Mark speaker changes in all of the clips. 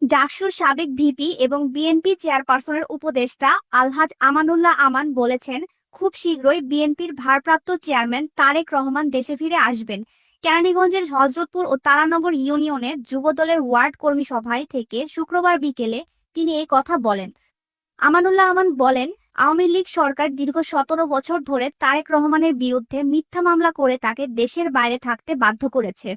Speaker 1: ডাকসুর সাবেক ভিপি এবং বিএনপি চেয়ারপারসনের উপদেষ্টা আলহাজ আমানুল্লাহ আমান বলেছেন, খুব শীঘ্রই বিএনপির ভারপ্রাপ্ত চেয়ারম্যান তারেক রহমান দেশে ফিরে আসবেন। কেরানীগঞ্জের হযরতপুর ও তারানগর ইউনিয়নে যুবদলের ওয়ার্ড কর্মী সভায় থেকে শুক্রবার বিকেলে তিনি এই কথা বলেন। আমানুল্লাহ আমান বলেন, আওয়ামী লীগ সরকার দীর্ঘ ১৭ বছর ধরে তারেক রহমানের বিরুদ্ধে মিথ্যা মামলা করে তাকে দেশের বাইরে থাকতে বাধ্য করেছে।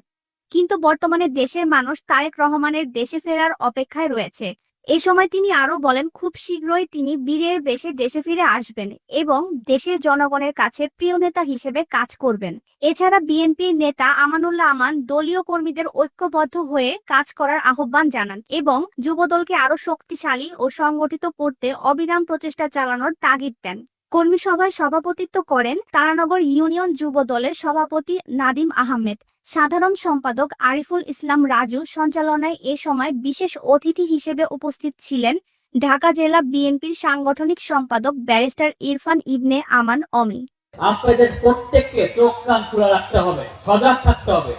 Speaker 1: কিন্তু বর্তমানে দেশের মানুষ তারেক রহমানের দেশে ফেরার অপেক্ষায় রয়েছে। এ সময় তিনি আরও বলেন, খুব শীঘ্রই তিনি বীরের বেশে দেশে ফিরে আসবেন এবং দেশের জনগণের কাছে প্রিয় নেতা হিসেবে কাজ করবেন। এছাড়া বিএনপির নেতা আমানুল্লাহ আমান দলীয় কর্মীদের ঐক্যবদ্ধ হয়ে কাজ করার আহ্বান জানান এবং যুবদলকে আরও শক্তিশালী ও সংগঠিত করতে অবিরাম প্রচেষ্টা চালানোর তাগিদ দেন। কর্মী সভায় সভাপতিত্ব করেন তারানগর ইউনিয়ন যুব দলের সভাপতি নাদিম আহমেদ, সাধারণ সম্পাদক আরিফুল ইসলাম রাজু। সঞ্চালনায় এ সময় বিশেষ অতিথি হিসেবে উপস্থিত ছিলেন ঢাকা জেলা বিএনপির সাংগঠনিক সম্পাদক ব্যারিস্টার ইরফান ইবনে আমান অমি।
Speaker 2: আপনাদের প্রত্যেককে চোখ কান খোলা রাখতে হবে, সজাগ থাকতে হবে।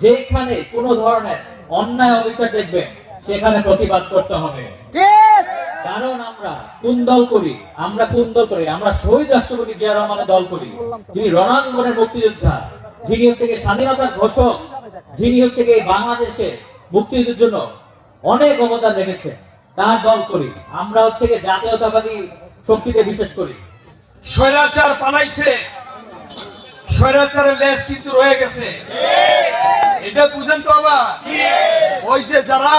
Speaker 2: যেখানে কোনো ধরনের অন্যায় অবিচার দেখবেন সেখানে প্রতিবাদ করতে হবে। কারণ আমরা কোন দল করি? আমরা শহীদ রাষ্ট্রপতি জিয়া রহমানের দল করি, যিনি রণাঙ্গনের মুক্তিযোদ্ধা, যিনি হচ্ছে স্বাধীনতার ঘোষক, যিনি হচ্ছে বাংলাদেশে মুক্তিযুদ্ধের জন্য অনেক অবদান রেখেছে, তার দল করি। আমরা হচ্ছে জাতীয়তাবাদী শক্তিতে বিশ্বাস করি।
Speaker 3: স্বৈরাচার পালাইছে, স্বৈরাচারের লেজ কিন্তু রয়ে গেছে, এটা বুঝেন তো বাবা। ওই যে যারা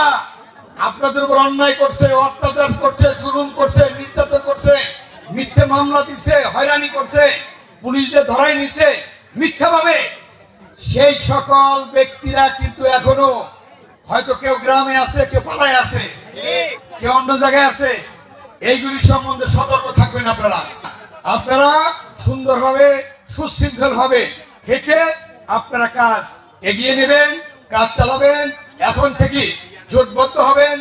Speaker 3: আপনাদের উপর অন্যায় করছে, অত্যাচার করছে, জুলুম করছে, নির্যাতন করছে, মিথ্যে মামলা দিচ্ছে, হয়রানি করছে, পুলিশদের ধরাই নিছে মিথ্যা ভাবে, সেই সকল ব্যক্তিরা কিন্তু এখনো হয়তো কেউ গ্রামে আছে, কেউ পাড়ায় আছে, কেউ অন্য জায়গায় আছে। এইগুলি সম্বন্ধে সতর্ক থাকবেন আপনারা। আপনারা সুন্দরভাবে সুশৃঙ্খল ভাবে থেকে আপনারা কাজ এগিয়ে নেবেন, কাজ চালাবেন। এখন থেকে জোটবদ্ধ হবেন,